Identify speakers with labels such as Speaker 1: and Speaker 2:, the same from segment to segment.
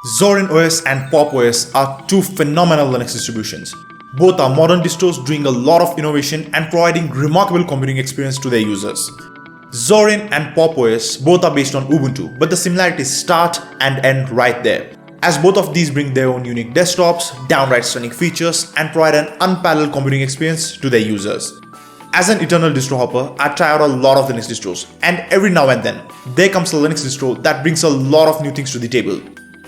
Speaker 1: Zorin OS and Pop OS are two phenomenal Linux distributions. Both are modern distros doing a lot of innovation and providing remarkable computing experience to their users. Zorin and Pop OS both are based on Ubuntu, but the similarities start and end right there, as both of these bring their own unique desktops, downright stunning features, and provide an unparalleled computing experience to their users. As an eternal distro hopper, I try out a lot of Linux distros, and every now and then, there comes a Linux distro that brings a lot of new things to the table.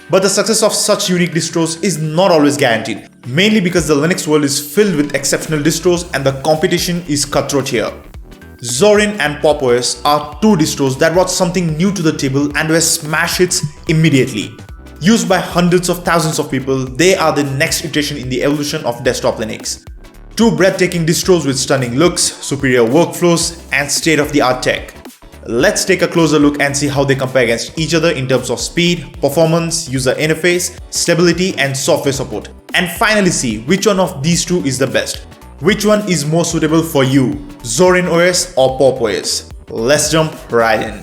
Speaker 1: But the success of such unique distros is not always guaranteed, mainly because the Linux world is filled with exceptional distros and the competition is cutthroat here. Zorin and Pop OS are two distros that brought something new to the table and were smash hits immediately. Used by hundreds of thousands of people, they are the next iteration in the evolution of desktop Linux. Two breathtaking distros with stunning looks, superior workflows, and state-of-the-art tech. Let's take a closer look and see how they compare against each other in terms of speed, performance, user interface, stability, and software support. And finally see which one of these two is the best. Which one is more suitable for you, Zorin OS or Pop OS? Let's jump right in.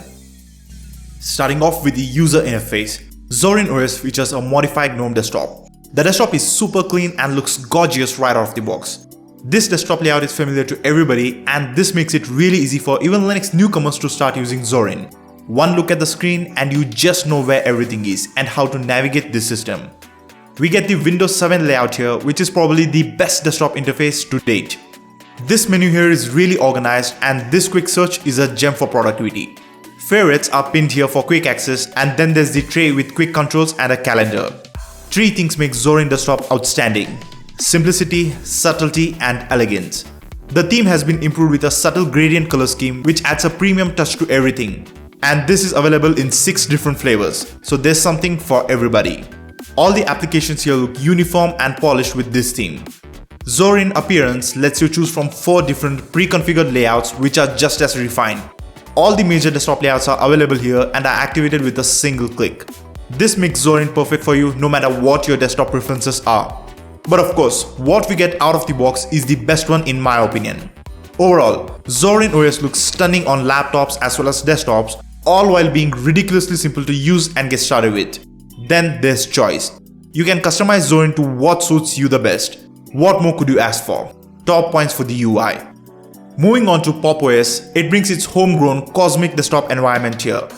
Speaker 1: Starting off with the user interface, Zorin OS features a modified GNOME desktop. The desktop is super clean and looks gorgeous right out of the box. This desktop layout is familiar to everybody, and this makes it really easy for even Linux newcomers to start using Zorin. One look at the screen and you just know where everything is and how to navigate this system. We get the Windows 7 layout here, which is probably the best desktop interface to date. This menu here is really organized, and this quick search is a gem for productivity. Favorites are pinned here for quick access, and then there's the tray with quick controls and a calendar. Three things make Zorin desktop outstanding: simplicity, subtlety, and elegance. The theme has been improved with a subtle gradient color scheme which adds a premium touch to everything. And this is available in 6 different flavors, so there's something for everybody. All the applications here look uniform and polished with this theme. Zorin Appearance lets you choose from 4 different pre-configured layouts which are just as refined. All the major desktop layouts are available here and are activated with a single click. This makes Zorin perfect for you no matter what your desktop preferences are. But of course, what we get out of the box is the best one in my opinion. Overall, Zorin OS looks stunning on laptops as well as desktops, all while being ridiculously simple to use and get started with. Then there's choice. You can customize Zorin to what suits you the best. What more could you ask for? Top points for the UI. Moving on to Pop OS, it brings its homegrown Cosmic desktop environment here.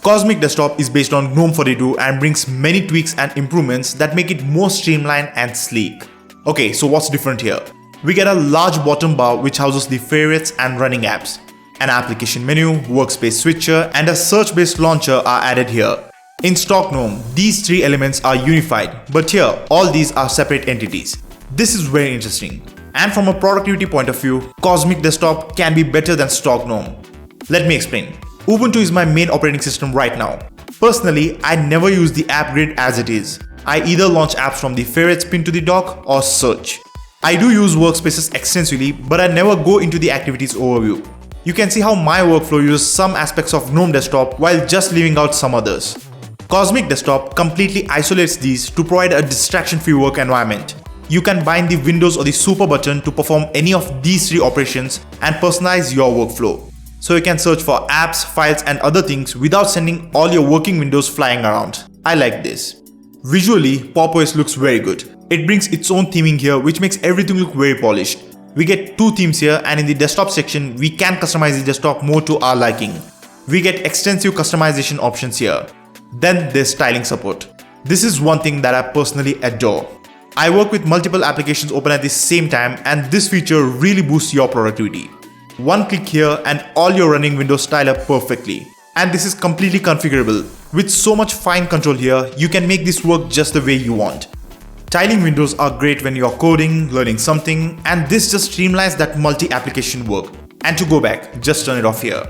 Speaker 1: Cosmic Desktop is based on GNOME 42 and brings many tweaks and improvements that make it more streamlined and sleek. Okay, so what's different here? We get a large bottom bar which houses the favorites and running apps. An application menu, workspace switcher, and a search-based launcher are added here. In stock GNOME, these 3 elements are unified, but here all these are separate entities. This is very interesting. And from a productivity point of view, Cosmic Desktop can be better than stock GNOME. Let me explain. Ubuntu is my main operating system right now. Personally, I never use the app grid as it is. I either launch apps from the favorites pinned to the dock or search. I do use workspaces extensively, but I never go into the activities overview. You can see how my workflow uses some aspects of GNOME Desktop while just leaving out some others. Cosmic Desktop completely isolates these to provide a distraction-free work environment. You can bind the Windows or the Super button to perform any of these 3 operations and personalize your workflow. So you can search for apps, files, and other things without sending all your working windows flying around. I like this. Visually, Pop OS looks very good. It brings its own theming here which makes everything look very polished. We get 2 themes here, and in the desktop section, we can customize the desktop more to our liking. We get extensive customization options here. Then there's styling support. This is one thing that I personally adore. I work with multiple applications open at the same time, and this feature really boosts your productivity. One click here and all your running windows style up perfectly. And this is completely configurable. With so much fine control here, you can make this work just the way you want. Tiling windows are great when you're coding, learning something, and this just streamlines that multi-application work. And to go back, just turn it off here.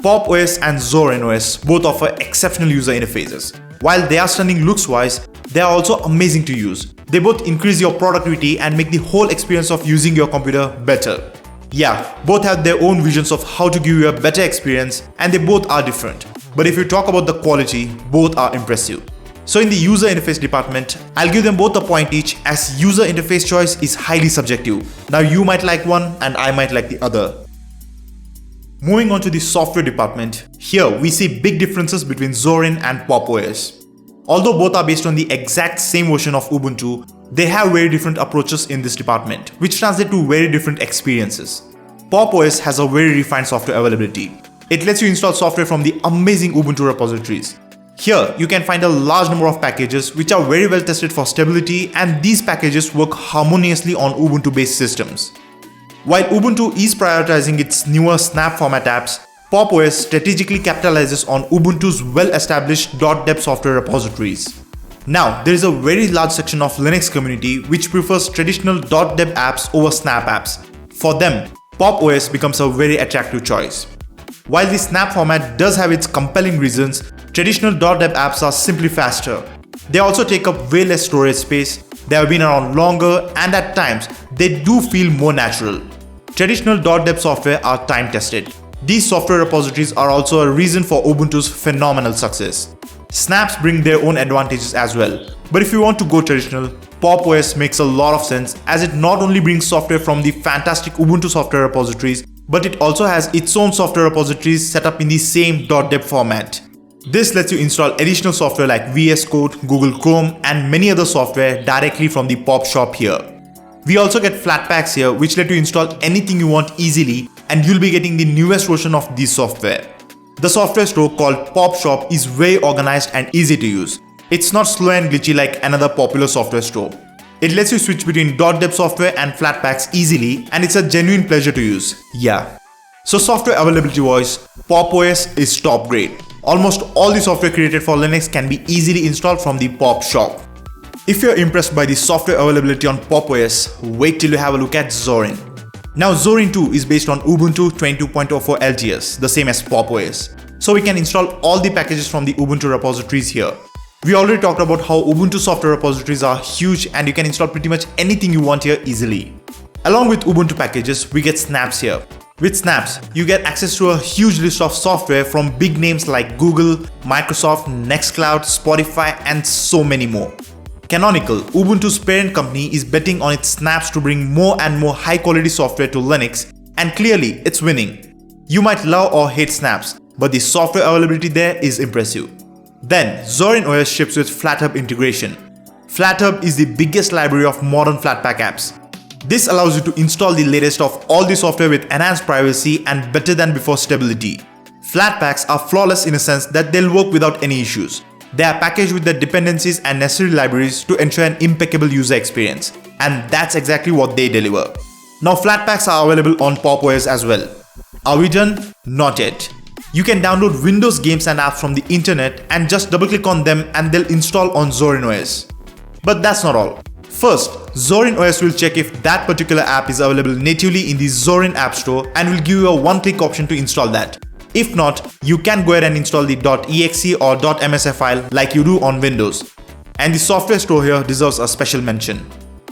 Speaker 1: Pop OS and Zorin OS both offer exceptional user interfaces. While they are stunning looks-wise, they are also amazing to use. They both increase your productivity and make the whole experience of using your computer better. Yeah, both have their own visions of how to give you a better experience, and they both are different. But if you talk about the quality, both are impressive. So in the user interface department, I'll give them both a point each, as user interface choice is highly subjective. Now you might like one and I might like the other. Moving on to the software department, here we see big differences between Zorin and Pop OS. Although both are based on the exact same version of Ubuntu, they have very different approaches in this department, which translate to very different experiences. Pop OS has a very refined software availability. It lets you install software from the amazing Ubuntu repositories. Here, you can find a large number of packages which are very well tested for stability, and these packages work harmoniously on Ubuntu-based systems. While Ubuntu is prioritizing its newer Snap format apps, Pop OS strategically capitalizes on Ubuntu's well-established .deb software repositories. Now, there is a very large section of Linux community which prefers traditional .deb apps over Snap apps. For them, Pop OS becomes a very attractive choice. While the Snap format does have its compelling reasons, traditional .deb apps are simply faster. They also take up way less storage space, they have been around longer, and at times, they do feel more natural. Traditional .deb software are time-tested. These software repositories are also a reason for Ubuntu's phenomenal success. Snaps bring their own advantages as well. But if you want to go traditional, Pop OS makes a lot of sense, as it not only brings software from the fantastic Ubuntu software repositories, but it also has its own software repositories set up in the same .deb format. This lets you install additional software like VS Code, Google Chrome, and many other software directly from the Pop shop here. We also get Flatpaks here, which let you install anything you want easily, and you'll be getting the newest version of this software. The software store called Pop Shop is very organized and easy to use. It's not slow and glitchy like another popular software store. It lets you switch between .deb software and Flatpaks easily, and it's a genuine pleasure to use. Yeah. So software availability wise, Pop OS is top grade. Almost all the software created for Linux can be easily installed from the Pop shop. If you're impressed by the software availability on Pop OS, wait till you have a look at Zorin. Now Zorin 2 is based on Ubuntu 22.04 LTS, the same as Pop OS. So we can install all the packages from the Ubuntu repositories here. We already talked about how Ubuntu software repositories are huge and you can install pretty much anything you want here easily. Along with Ubuntu packages, we get Snaps here. With Snaps, you get access to a huge list of software from big names like Google, Microsoft, Nextcloud, Spotify, and so many more. Canonical, Ubuntu's parent company, is betting on its Snaps to bring more and more high-quality software to Linux, and clearly, it's winning. You might love or hate Snaps, but the software availability there is impressive. Then, Zorin OS ships with FlatHub integration. FlatHub is the biggest library of modern Flatpak apps. This allows you to install the latest of all the software with enhanced privacy and better than before stability. Flatpaks are flawless in a sense that they'll work without any issues. They are packaged with the dependencies and necessary libraries to ensure an impeccable user experience. And that's exactly what they deliver. Now Flatpaks are available on Pop OS as well. Are we done? Not yet. You can download Windows games and apps from the internet and just double click on them and they'll install on Zorin OS. But that's not all. First, Zorin OS will check if that particular app is available natively in the Zorin App Store and will give you a one-click option to install that. If not, you can go ahead and install the .exe or .msf file like you do on Windows. And the software store here deserves a special mention.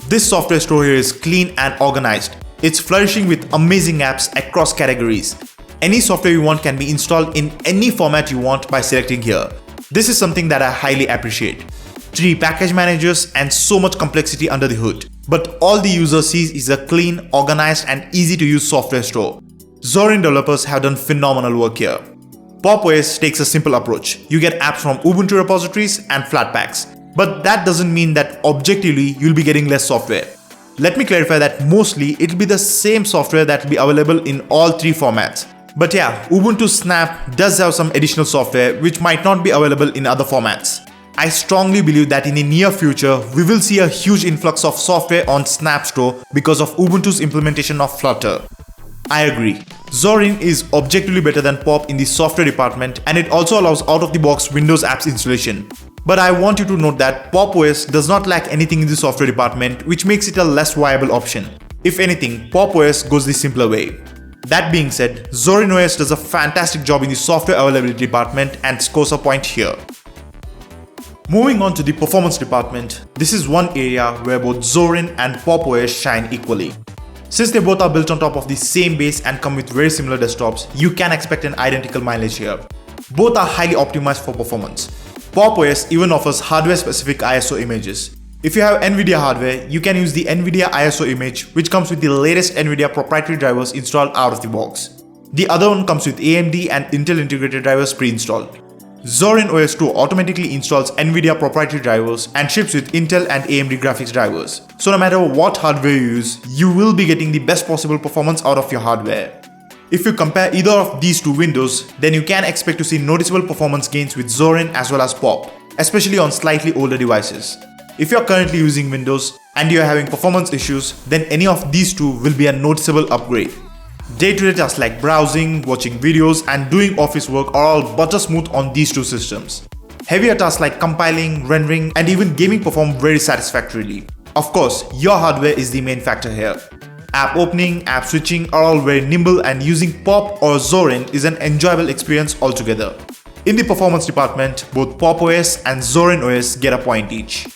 Speaker 1: This software store here is clean and organized. It's flourishing with amazing apps across categories. Any software you want can be installed in any format you want by selecting here. This is something that I highly appreciate. 3 package managers and so much complexity under the hood. But all the user sees is a clean, organized and easy to use software store. Zorin developers have done phenomenal work here. Pop OS takes a simple approach. You get apps from Ubuntu repositories and Flatpaks. But that doesn't mean that objectively you'll be getting less software. Let me clarify that mostly it'll be the same software that will be available in all 3 formats. But yeah, Ubuntu Snap does have some additional software which might not be available in other formats. I strongly believe that in the near future, we will see a huge influx of software on Snap Store because of Ubuntu's implementation of Flutter. I agree. Zorin is objectively better than Pop in the software department and it also allows out-of-the-box Windows apps installation. But I want you to note that Pop OS does not lack anything in the software department, which makes it a less viable option. If anything, Pop OS goes the simpler way. That being said, Zorin OS does a fantastic job in the software availability department and scores a point here. Moving on to the performance department, this is one area where both Zorin and Pop OS shine equally. Since they both are built on top of the same base and come with very similar desktops, you can expect an identical mileage here. Both are highly optimized for performance. Pop OS even offers hardware-specific ISO images. If you have NVIDIA hardware, you can use the NVIDIA ISO image, which comes with the latest NVIDIA proprietary drivers installed out of the box. The other one comes with AMD and Intel integrated drivers pre-installed. Zorin OS 2 automatically installs NVIDIA proprietary drivers and ships with Intel and AMD graphics drivers. So no matter what hardware you use, you will be getting the best possible performance out of your hardware. If you compare either of these two windows, then you can expect to see noticeable performance gains with Zorin as well as Pop, especially on slightly older devices. If you are currently using Windows and you are having performance issues, then any of these two will be a noticeable upgrade. Day-to-day tasks like browsing, watching videos, and doing office work are all butter smooth on these two systems. Heavier tasks like compiling, rendering, and even gaming perform very satisfactorily. Of course, your hardware is the main factor here. App opening, app switching are all very nimble, and using Pop or Zorin is an enjoyable experience altogether. In the performance department, both Pop OS and Zorin OS get a point each.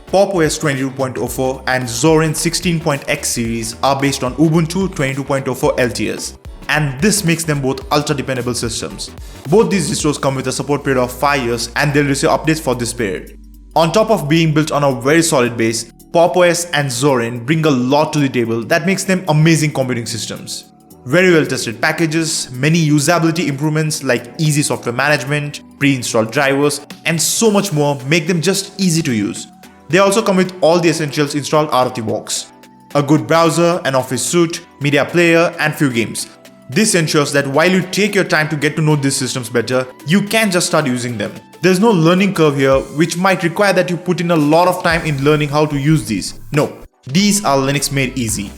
Speaker 1: Pop OS 22.04 and Zorin 16.x series are based on Ubuntu 22.04 LTS, and this makes them both ultra dependable systems. Both these distros come with a support period of 5 years, and they'll receive updates for this period. On top of being built on a very solid base, Pop OS and Zorin bring a lot to the table that makes them amazing computing systems. Very well tested packages, many usability improvements like easy software management, pre-installed drivers, and so much more make them just easy to use. They also come with all the essentials installed out of the box. A good browser, an office suite, media player, and few games. This ensures that while you take your time to get to know these systems better, you can just start using them. There's no learning curve here, which might require that you put in a lot of time in learning how to use these. No, these are Linux made easy.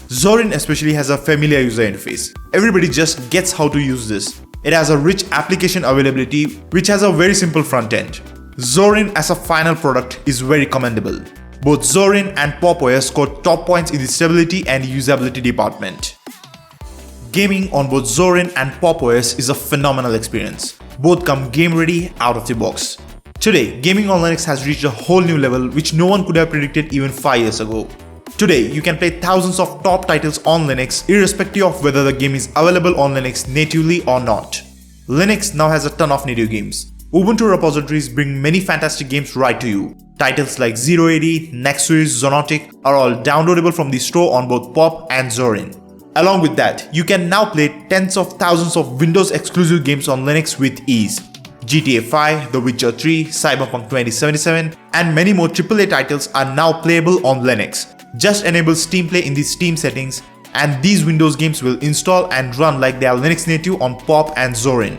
Speaker 1: Zorin especially has a familiar user interface. Everybody just gets how to use this. It has a rich application availability, which has a very simple front end. Zorin as a final product is very commendable. Both Zorin and Pop OS scored top points in the stability and usability department. Gaming on both Zorin and Pop OS is a phenomenal experience. Both come game ready out of the box. Today, gaming on Linux has reached a whole new level which no one could have predicted even 5 years ago. Today, you can play thousands of top titles on Linux irrespective of whether the game is available on Linux natively or not. Linux now has a ton of native games. Ubuntu repositories bring many fantastic games right to you. Titles like 080, Nexus, Zonotic are all downloadable from the store on both Pop and Zorin. Along with that, you can now play tens of thousands of Windows exclusive games on Linux with ease. GTA 5, The Witcher 3, Cyberpunk 2077, and many more AAA titles are now playable on Linux. Just enable Steam Play in the Steam settings, and these Windows games will install and run like they are Linux native on Pop and Zorin.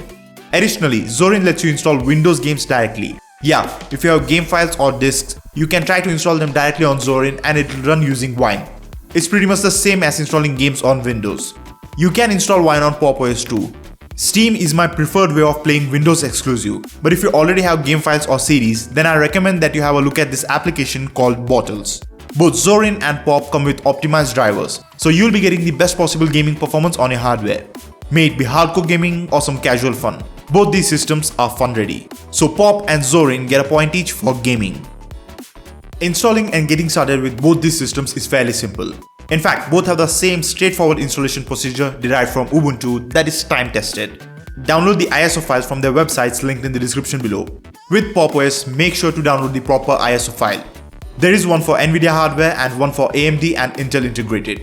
Speaker 1: Additionally, Zorin lets you install Windows games directly. Yeah, if you have game files or disks, you can try to install them directly on Zorin and it will run using Wine. It's pretty much the same as installing games on Windows. You can install Wine on Pop OS too. Steam is my preferred way of playing Windows exclusive, but if you already have game files or CDs, then I recommend that you have a look at this application called Bottles. Both Zorin and Pop come with optimized drivers, so you'll be getting the best possible gaming performance on your hardware. May it be hardcore gaming or some casual fun. Both these systems are fun ready. So Pop and Zorin get a point each for gaming. Installing and getting started with both these systems is fairly simple. In fact, both have the same straightforward installation procedure derived from Ubuntu that is time tested. Download the ISO files from their websites linked in the description below. With Pop OS, make sure to download the proper ISO file. There is one for NVIDIA hardware and one for AMD and Intel integrated.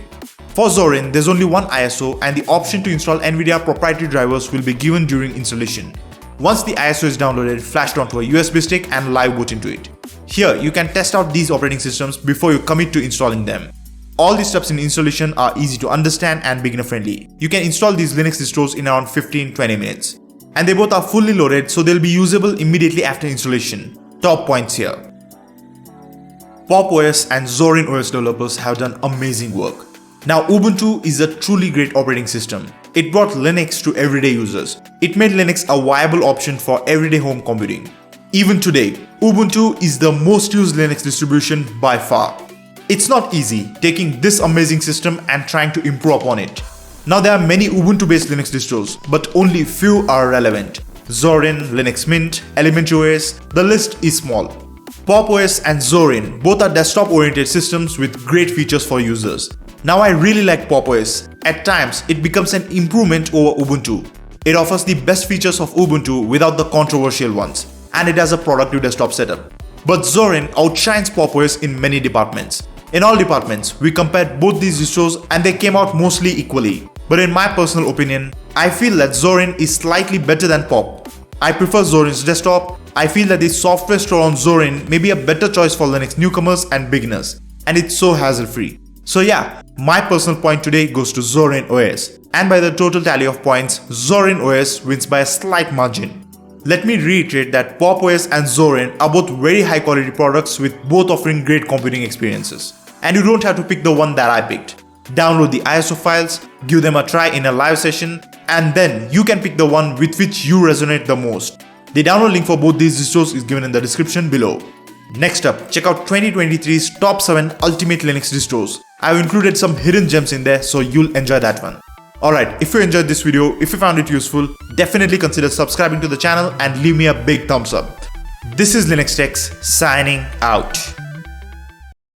Speaker 1: For Zorin, there's only one ISO and the option to install NVIDIA proprietary drivers will be given during installation. Once the ISO is downloaded, flashed onto a USB stick and live boot into it. Here, you can test out these operating systems before you commit to installing them. All the steps in installation are easy to understand and beginner friendly. You can install these Linux distros in around 15-20 minutes. And they both are fully loaded, so they'll be usable immediately after installation. Top points here. Pop OS and Zorin OS developers have done amazing work. Now Ubuntu is a truly great operating system. It brought Linux to everyday users. It made Linux a viable option for everyday home computing. Even today, Ubuntu is the most used Linux distribution by far. It's not easy taking this amazing system and trying to improve upon it. Now there are many Ubuntu-based Linux distros, but only few are relevant. Zorin, Linux Mint, Elementary OS, the list is small. Pop OS and Zorin both are desktop-oriented systems with great features for users. Now I really like Pop OS. At times, it becomes an improvement over Ubuntu. It offers the best features of Ubuntu without the controversial ones, and it has a productive desktop setup. But Zorin outshines Pop OS in many departments. In all departments, we compared both these distros and they came out mostly equally. But in my personal opinion, I feel that Zorin is slightly better than Pop. I prefer Zorin's desktop. I feel that the software store on Zorin may be a better choice for Linux newcomers and beginners, and it's so hassle-free. So yeah, my personal point today goes to Zorin OS, and by the total tally of points, Zorin OS wins by a slight margin. Let me reiterate that Pop OS and Zorin are both very high quality products with both offering great computing experiences. And you don't have to pick the one that I picked. Download the ISO files, give them a try in a live session, and then you can pick the one with which you resonate the most. The download link for both these distros is given in the description below. Next up, check out 2023's top 7 ultimate Linux distros. I've included some hidden gems in there, so you'll enjoy that one. Alright, if you enjoyed this video, if you found it useful, definitely consider subscribing to the channel and leave me a big thumbs up. This is Linux Techs signing out.